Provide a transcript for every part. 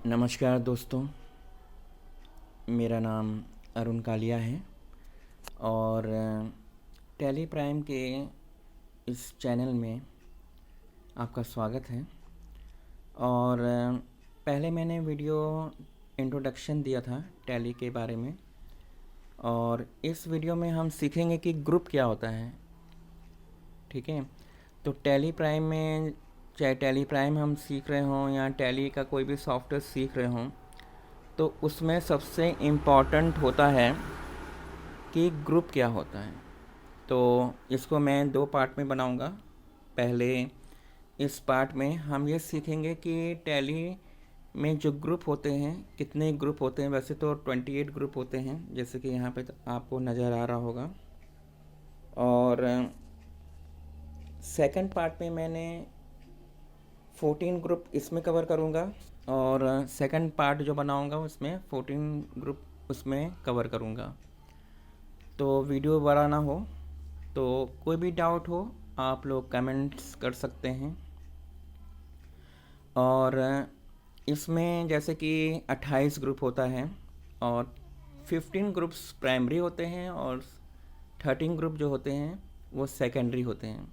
नमस्कार दोस्तों, मेरा नाम अरुण कालिया है और टैली प्राइम के इस चैनल में आपका स्वागत है। और पहले मैंने वीडियो इंट्रोडक्शन दिया था टैली के बारे में, और इस वीडियो में हम सीखेंगे कि ग्रुप क्या होता है। ठीक है, तो टैली प्राइम में, चाहे टैली प्राइम हम सीख रहे हों या टैली का कोई भी सॉफ्टवेयर सीख रहे हों, तो उसमें सबसे इम्पॉर्टेंट होता है कि ग्रुप क्या होता है। तो इसको मैं 2 पार्ट में बनाऊंगा। पहले इस पार्ट में हम ये सीखेंगे कि टैली में जो ग्रुप होते हैं, कितने ग्रुप होते हैं। वैसे तो 28 ग्रुप होते हैं, जैसे कि यहाँ पे आपको नज़र आ रहा होगा। और सेकंड पार्ट में मैंने 14 ग्रुप इसमें कवर करूँगा, और सेकंड पार्ट जो बनाऊँगा उसमें 14 ग्रुप उसमें कवर करूँगा। तो वीडियो बड़ा ना हो, तो कोई भी डाउट हो आप लोग कमेंट्स कर सकते हैं। और इसमें जैसे कि 28 ग्रुप होता है, और 15 ग्रुप्स प्राइमरी होते हैं और 13 ग्रुप जो होते हैं वो सेकेंडरी होते हैं।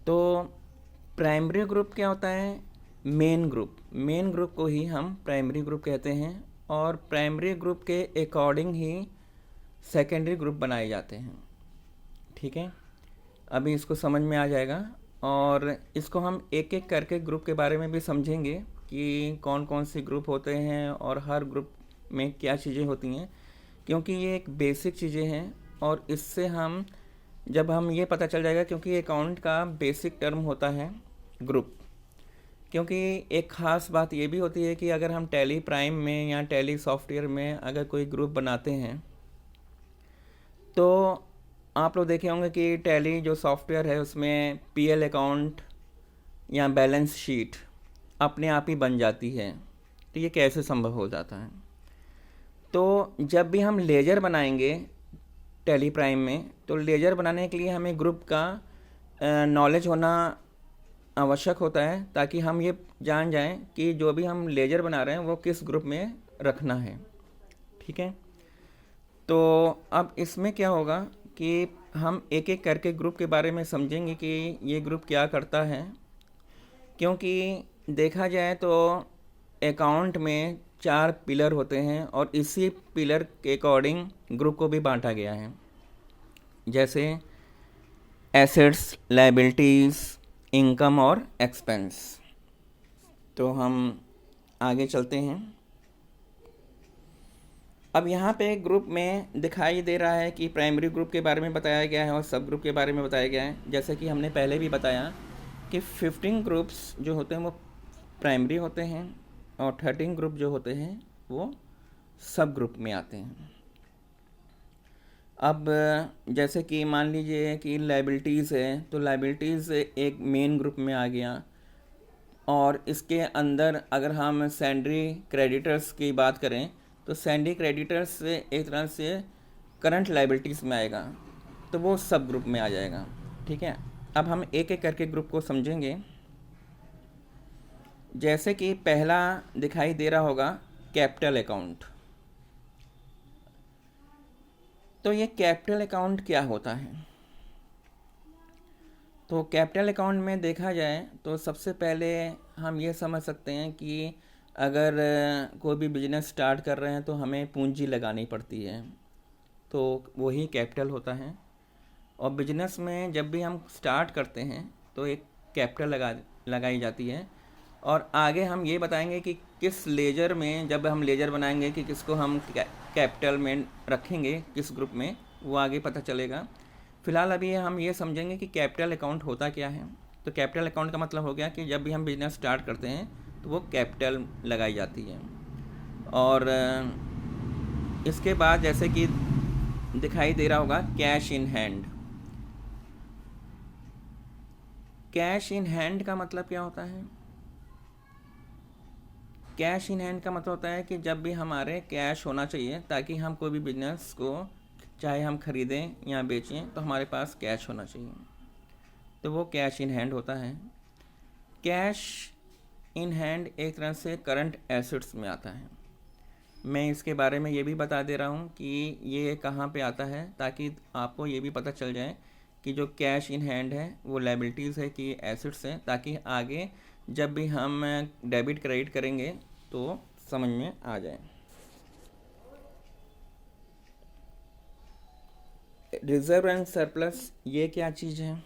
तो प्राइमरी ग्रुप क्या होता है? मेन ग्रुप को ही हम प्राइमरी ग्रुप कहते हैं, और प्राइमरी ग्रुप के अकॉर्डिंग ही सेकेंडरी ग्रुप बनाए जाते हैं। ठीक है, अभी इसको समझ में आ जाएगा, और इसको हम एक एक करके ग्रुप के बारे में भी समझेंगे कि कौन कौन से ग्रुप होते हैं और हर ग्रुप में क्या चीज़ें होती हैं, क्योंकि ये एक बेसिक चीज़ें हैं। और इससे हम जब हम ये पता चल जाएगा, क्योंकि अकाउंट का बेसिक टर्म होता है ग्रुप। क्योंकि एक ख़ास बात ये भी होती है कि अगर हम टैली प्राइम में या टैली सॉफ्टवेयर में अगर कोई ग्रुप बनाते हैं, तो आप लोग देखे होंगे कि टैली जो सॉफ्टवेयर है उसमें पीएल अकाउंट या बैलेंस शीट अपने आप ही बन जाती है। तो ये कैसे संभव हो जाता है? तो जब भी हम लेजर बनाएंगे टैली प्राइम में, तो लेजर बनाने के लिए हमें ग्रुप का नॉलेज होना आवश्यक होता है, ताकि हम ये जान जाएं कि जो भी हम लेजर बना रहे हैं वो किस ग्रुप में रखना है। ठीक है, तो अब इसमें क्या होगा कि हम एक एक करके ग्रुप के बारे में समझेंगे कि ये ग्रुप क्या करता है। क्योंकि देखा जाए तो अकाउंट में 4 पिलर होते हैं, और इसी पिलर के अकॉर्डिंग ग्रुप को भी बांटा गया है। जैसे एसेट्स, लायबिलिटीज़, इनकम और एक्सपेंस। तो हम आगे चलते हैं। अब यहाँ पे ग्रुप में दिखाई दे रहा है कि प्राइमरी ग्रुप के बारे में बताया गया है और सब ग्रुप के बारे में बताया गया है। जैसे कि हमने पहले भी बताया कि 15 ग्रुप्स जो होते हैं वो प्राइमरी होते हैं, और 13 ग्रुप जो होते हैं वो सब ग्रुप में आते हैं। अब जैसे कि मान लीजिए कि लायबिलिटीज़ है, तो लायबिलिटीज़ एक मेन ग्रुप में आ गया, और इसके अंदर अगर हम सैंड्री क्रेडिटर्स की बात करें, तो सैंड्री क्रेडिटर्स एक तरह से करंट लायबिलिटीज़ में आएगा, तो वो सब ग्रुप में आ जाएगा। ठीक है, अब हम एक एक करके ग्रुप को समझेंगे। जैसे कि पहला दिखाई दे रहा होगा कैपिटल अकाउंट। तो ये कैपिटल अकाउंट क्या होता है? तो कैपिटल अकाउंट में देखा जाए तो सबसे पहले हम ये समझ सकते हैं कि अगर कोई भी बिजनेस स्टार्ट कर रहे हैं तो हमें पूंजी लगानी पड़ती है, तो वही कैपिटल होता है। और बिजनेस में जब भी हम स्टार्ट करते हैं तो एक कैपिटल लगाई जाती है। और आगे हम ये बताएंगे कि किस लेजर में, जब हम लेजर बनाएंगे कि किसको हम कैपिटल में रखेंगे, किस ग्रुप में, वो आगे पता चलेगा। फ़िलहाल अभी हम ये समझेंगे कि कैपिटल अकाउंट होता क्या है। तो कैपिटल अकाउंट का मतलब हो गया कि जब भी हम बिजनेस स्टार्ट करते हैं तो वो कैपिटल लगाई जाती है। और इसके बाद जैसे कि दिखाई दे रहा होगा cash in hand. Cash in hand का मतलब क्या होता है? कैश इन हैंड का मतलब होता है कि जब भी हमारे कैश होना चाहिए, ताकि हम कोई भी बिजनेस को चाहे हम खरीदें या बेचें तो हमारे पास कैश होना चाहिए, तो वो कैश इन हैंड होता है। कैश इन हैंड एक तरह से करंट एसेट्स में आता है। मैं इसके बारे में ये भी बता दे रहा हूँ कि ये कहाँ पे आता है, ताकि आपको ये भी पता चल जाए कि जो कैश इन हैंड है वो लायबिलिटीज़ है कि एसेट्स है, ताकि आगे जब भी हम डेबिट क्रेडिट करेंगे तो समझ में आ जाए। रिजर्व एंड सरप्लस ये क्या चीज़ है?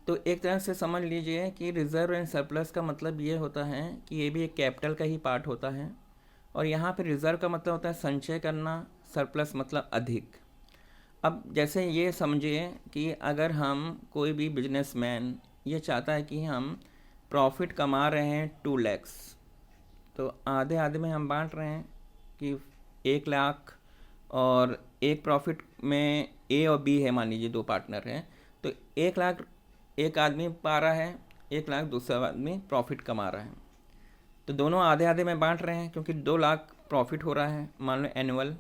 तो एक तरह से समझ लीजिए कि रिजर्व एंड सरप्लस का मतलब ये होता है कि ये भी एक कैपिटल का ही पार्ट होता है, और यहाँ पे रिजर्व का मतलब होता है संचय करना, सरप्लस मतलब अधिक। अब जैसे ये समझिए कि अगर हम कोई भी बिजनेसमैन ये चाहता है कि हम प्रॉफिट कमा रहे हैं 2 लाख, तो आधे आधे में हम बांट रहे हैं कि 1 लाख, और एक प्रॉफिट में ए और बी है, मान लीजिए 2 पार्टनर हैं, तो 1 लाख एक आदमी पा रहा है, 1 लाख दूसरा आदमी प्रॉफिट कमा रहा है, तो दोनों आधे आधे में बांट रहे हैं क्योंकि 2 लाख प्रॉफिट हो रहा है मान लो एनुअल।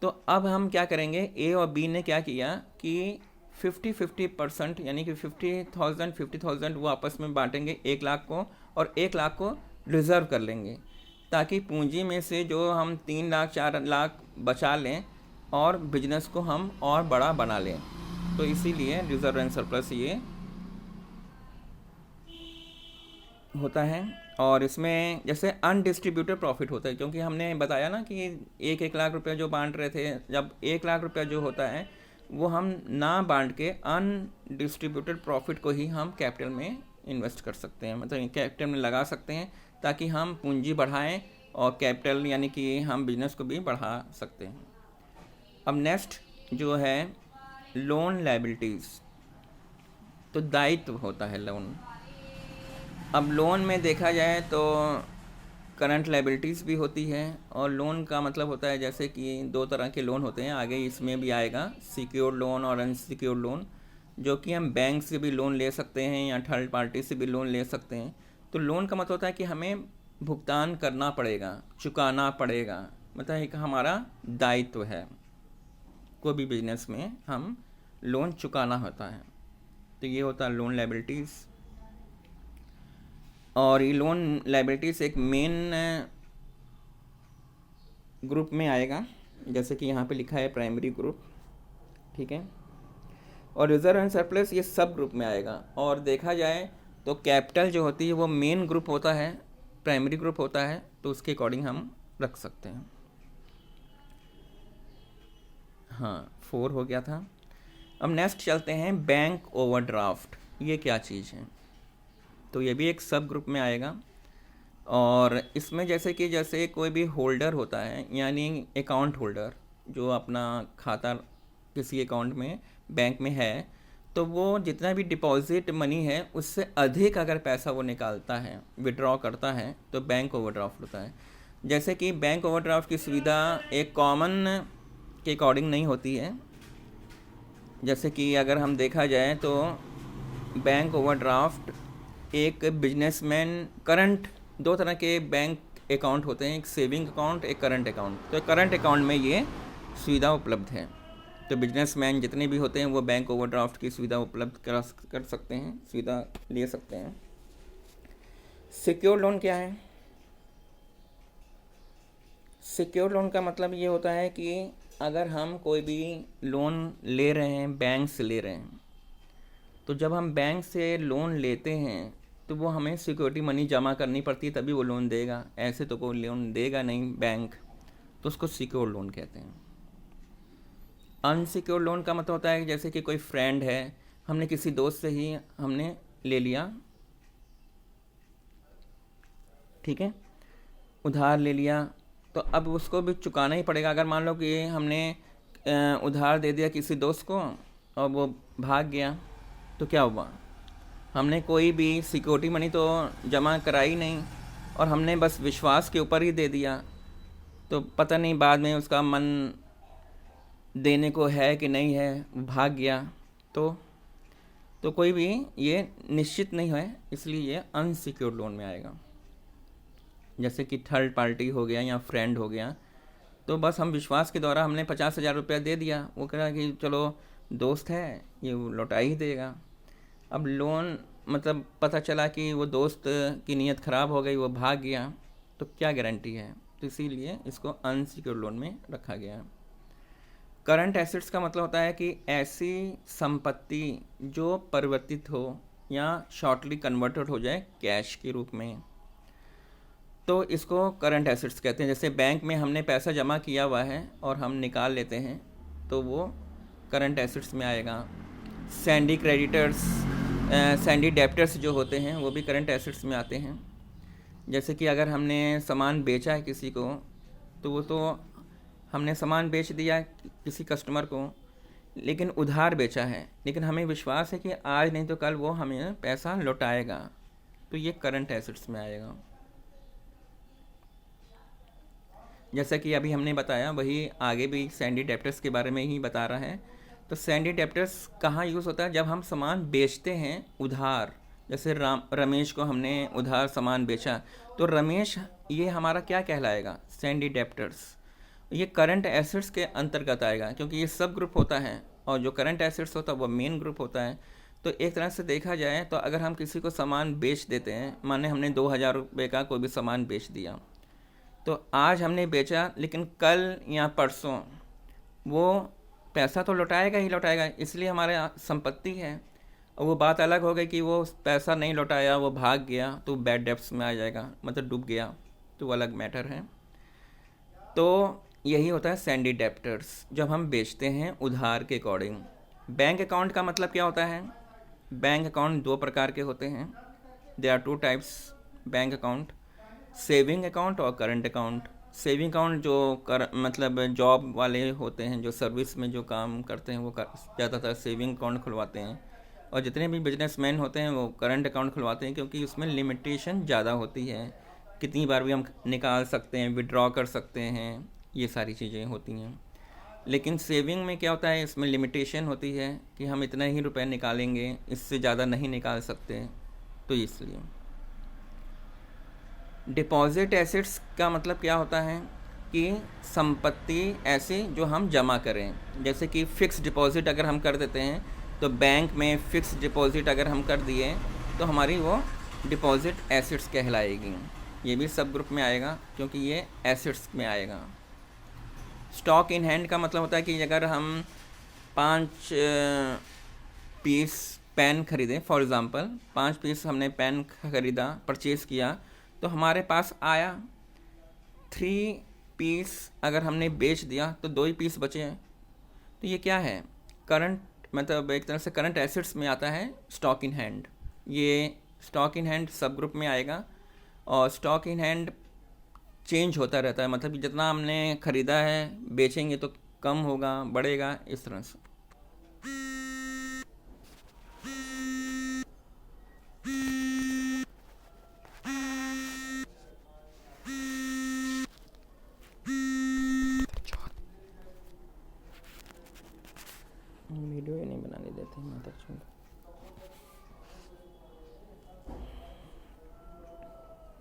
तो अब हम क्या करेंगे, ए और बी ने क्या किया कि 50-50% यानी कि 50,000 वो आपस में बांटेंगे 1 लाख को, और 1 लाख को रिज़र्व कर लेंगे, ताकि पूंजी में से जो हम 3 लाख 4 लाख बचा लें और बिजनेस को हम और बड़ा बना लें। तो इसीलिए रिजर्व एंड सरप्लस ये होता है। और इसमें जैसे अनडिस्ट्रीब्यूटेड प्रॉफिट होता है, क्योंकि हमने बताया ना कि 1-1 लाख रुपया जो बांट रहे थे, जब 1 लाख रुपया जो होता है वो हम ना बांट के अनडिस्ट्रीब्यूटेड प्रॉफिट को ही हम कैपिटल में इन्वेस्ट कर सकते हैं, मतलब कैपिटल में लगा सकते हैं, ताकि हम पूंजी बढ़ाएं और कैपिटल यानी कि हम बिजनेस को भी बढ़ा सकते हैं। अब नेक्स्ट जो है लोन लायबिलिटीज़, तो दायित्व होता है लोन। अब लोन में देखा जाए तो करंट लायबिलिटीज़ भी होती है, और लोन का मतलब होता है जैसे कि 2 तरह के लोन होते हैं, आगे इसमें भी आएगा, सिक्योर्ड लोन और अनसिक्योर्ड लोन, जो कि हम बैंक से भी लोन ले सकते हैं या थर्ड पार्टी से भी लोन ले सकते हैं। तो लोन का मतलब होता है कि हमें भुगतान करना पड़ेगा, चुकाना पड़ेगा, मतलब एक हमारा दायित्व है, कोई भी बिजनेस में हम लोन चुकाना होता है। तो ये होता है लोन लायबिलिटीज़। और ये लोन लायबिलिटीज़ एक मेन ग्रुप में आएगा, जैसे कि यहाँ पे लिखा है प्राइमरी ग्रुप, ठीक है। और रिजर्व एंड सरप्लस ये सब ग्रुप में आएगा। और देखा जाए तो कैपिटल जो होती है वो मेन ग्रुप होता है, प्राइमरी ग्रुप होता है, तो उसके अकॉर्डिंग हम रख सकते हैं। हाँ, 4 हो गया था। अब नेक्स्ट चलते हैं बैंक ओवरड्राफ्ट, ये क्या चीज़ है? तो ये भी एक सब ग्रुप में आएगा। और इसमें जैसे कोई भी होल्डर होता है, यानी अकाउंट होल्डर जो अपना खाता किसी अकाउंट में बैंक में है, तो वो जितना भी डिपॉजिट मनी है उससे अधिक अगर पैसा वो निकालता है, विड्रॉ करता है, तो बैंक ओवरड्राफ्ट होता है। जैसे कि बैंक ओवरड्राफ्ट की सुविधा एक कॉमन के अकॉर्डिंग नहीं होती है। जैसे कि अगर हम देखा जाए तो बैंक ओवरड्राफ्ट एक बिजनेसमैन करंट, 2 तरह के बैंक अकाउंट होते हैं, एक सेविंग अकाउंट, एक करंट अकाउंट। तो करंट अकाउंट में ये सुविधा उपलब्ध है। तो बिजनेसमैन जितने भी होते हैं वो बैंक ओवरड्राफ्ट की सुविधा उपलब्ध कर सकते हैं, सुविधा ले सकते हैं। सिक्योर लोन क्या है? सिक्योर लोन का मतलब ये होता है कि अगर हम कोई भी लोन ले रहे हैं, बैंक से ले रहे हैं, तो जब हम बैंक से लोन लेते हैं तो वो हमें सिक्योरिटी मनी जमा करनी पड़ती है, तभी वो लोन देगा, ऐसे तो कोई लोन देगा नहीं बैंक, तो उसको सिक्योर लोन कहते हैं। अनसिक्योर लोन का मतलब होता है जैसे कि कोई फ्रेंड है, हमने किसी दोस्त से ही हमने ले लिया, ठीक है, उधार ले लिया, तो अब उसको भी चुकाना ही पड़ेगा। अगर मान लो कि हमने उधार दे दिया किसी दोस्त को और वो भाग गया, तो क्या हुआ? हमने कोई भी सिक्योरिटी मनी तो जमा कराई नहीं, और हमने बस विश्वास के ऊपर ही दे दिया, तो पता नहीं बाद में उसका मन देने को है कि नहीं है, वो भाग गया, तो कोई भी ये निश्चित नहीं है, इसलिए ये अनसिक्योर्ड लोन में आएगा। जैसे कि थर्ड पार्टी हो गया या फ्रेंड हो गया, तो बस हम विश्वास के द्वारा हमने 50,000 रुपया दे दिया, वो कह रहा कि चलो दोस्त है ये लौटा ही देगा। अब लोन मतलब पता चला कि वो दोस्त की नीयत ख़राब हो गई, वो भाग गया, तो क्या गारंटी है? तो इसीलिए इसको अनसिक्योर्ड लोन में रखा गया है। करंट एसेट्स का मतलब होता है कि ऐसी संपत्ति जो परिवर्तित हो या शॉर्टली कन्वर्टेड हो जाए कैश के रूप में, तो इसको करंट एसेट्स कहते हैं। जैसे बैंक में हमने पैसा जमा किया हुआ है और हम निकाल लेते हैं, तो वो करंट एसेट्स में आएगा। सैंडी क्रेडिटर्स, सैंडी डेप्टर्स जो होते हैं वो भी करंट एसेट्स में आते हैं। जैसे कि अगर हमने सामान बेचा है किसी को, तो वो तो हमने सामान बेच दिया किसी कस्टमर को, लेकिन उधार बेचा है, लेकिन हमें विश्वास है कि आज नहीं तो कल वो हमें पैसा लौटाएगा, तो ये करंट एसेट्स में आएगा। जैसा कि अभी हमने बताया, वही आगे भी सैंडी डेप्टर्स के बारे में ही बता रहा है। तो सैंडी डेप्टर्स कहाँ यूज़ होता है? जब हम सामान बेचते हैं उधार। जैसे रमेश को हमने उधार सामान बेचा, तो रमेश ये हमारा क्या कहलाएगा? Sandy debtors. ये करंट एसेट्स के अंतर्गत आएगा, क्योंकि ये सब ग्रुप होता है, और जो करंट एसेट्स होता है वो मेन ग्रुप होता है। तो एक तरह से देखा जाए तो अगर हम किसी को सामान बेच देते हैं, माने हमने 2000 रुपये का कोई भी सामान बेच दिया, तो आज हमने बेचा, लेकिन कल या परसों वो पैसा तो लौटाएगा ही लौटाएगा, इसलिए हमारे संपत्ति है। और वो बात अलग हो गई कि वो पैसा नहीं लौटाया, वो भाग गया, तो बैड डेब्ट्स में आ जाएगा, मतलब डूब गया, तो वो अलग मैटर है। तो यही होता है सैंडी डेप्टर्स, जब हम बेचते हैं उधार के अकॉर्डिंग। बैंक अकाउंट का मतलब क्या होता है? बैंक अकाउंट दो प्रकार के होते हैं। There are two types bank account, saving account और करंट अकाउंट। सेविंग अकाउंट जो मतलब जॉब वाले होते हैं, जो सर्विस में जो काम करते हैं, वो ज़्यादातर सेविंग अकाउंट खुलवाते हैं। और जितने भी बिजनेसमैन होते हैं वो करंट अकाउंट खुलवाते हैं, क्योंकि उसमें लिमिटेशन ज़्यादा होती है, कितनी बार भी हम निकाल सकते हैं, विड्रॉ कर सकते हैं, ये सारी चीज़ें होती हैं। लेकिन सेविंग में क्या होता है? इसमें लिमिटेशन होती है कि हम इतना ही रुपए निकालेंगे, इससे ज़्यादा नहीं निकाल सकते, तो इसलिए। डिपॉजिट एसेट्स का मतलब क्या होता है? कि संपत्ति ऐसी जो हम जमा करें। जैसे कि फ़िक्स डिपॉजिट अगर हम कर देते हैं, तो बैंक में फ़िक्स डिपॉजिट अगर हम कर दिए, तो हमारी वो डिपॉजिट एसेट्स कहलाएगी। ये भी सब ग्रुप में आएगा, क्योंकि ये एसेट्स में आएगा। स्टॉक इन हैंड का मतलब होता है कि अगर हम 5 पीस पेन खरीदें, फॉर एग्ज़ाम्पल 5 पीस हमने पेन खरीदा, परचेज़ किया, तो हमारे पास आया 3 पीस अगर हमने बेच दिया, तो 2 ही पीस बचे हैं। तो ये क्या है? करंट, मतलब एक तरह से करंट एसेट्स में आता है स्टॉक इन हैंड। ये स्टॉक इन हैंड सब ग्रुप में आएगा। और स्टॉक इन हैंड चेंज होता रहता है, मतलब जितना हमने ख़रीदा है, बेचेंगे तो कम होगा, बढ़ेगा, इस तरह से। वीडियो ही नहीं बनाने देते हैं तक।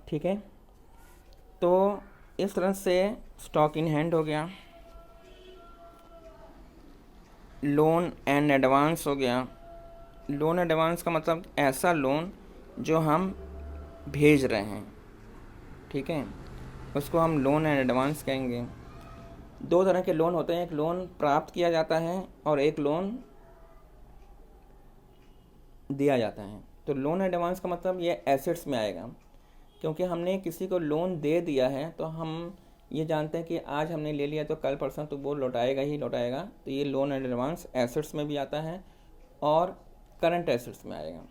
ठीक है, तो इस तरह से स्टॉक इन हैंड हो गया, लोन एंड एडवांस हो गया। लोन एडवांस का मतलब ऐसा लोन जो हम भेज रहे हैं, ठीक है, उसको हम लोन एंड एडवांस कहेंगे। 2 तरह के लोन होते हैं, एक लोन प्राप्त किया जाता है और एक लोन दिया जाता है। तो लोन एडवांस का मतलब ये एसेट्स में आएगा, क्योंकि हमने किसी को लोन दे दिया है, तो हम ये जानते हैं कि आज हमने ले लिया तो कल परसों तो वो लौटाएगा ही लौटाएगा। तो ये लोन एंड एडवांस एसेट्स में भी आता है और करंट एसेट्स में आएगा।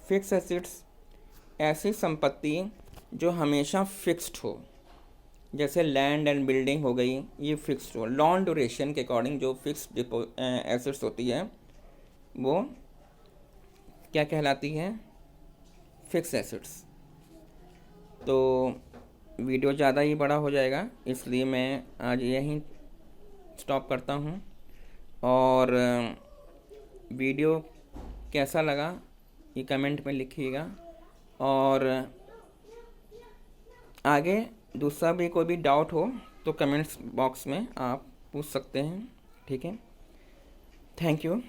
फिक्स एसेट्स ऐसी संपत्ति जो हमेशा फिक्स्ड हो, जैसे लैंड एंड बिल्डिंग हो गई, ये फिक्स्ड हो। लॉन्ग ड्यूरेशन के अकॉर्डिंग जो फिक्स्ड एसेट्स होती है वो क्या कहलाती है? Fix assets. तो वीडियो ज़्यादा ही बड़ा हो जाएगा, इसलिए मैं आज यहीं स्टॉप करता हूँ। और वीडियो कैसा लगा ये कमेंट में लिखिएगा, और आगे दूसरा भी कोई भी डाउट हो तो कमेंट्स बॉक्स में आप पूछ सकते हैं। ठीक है, थैंक यू।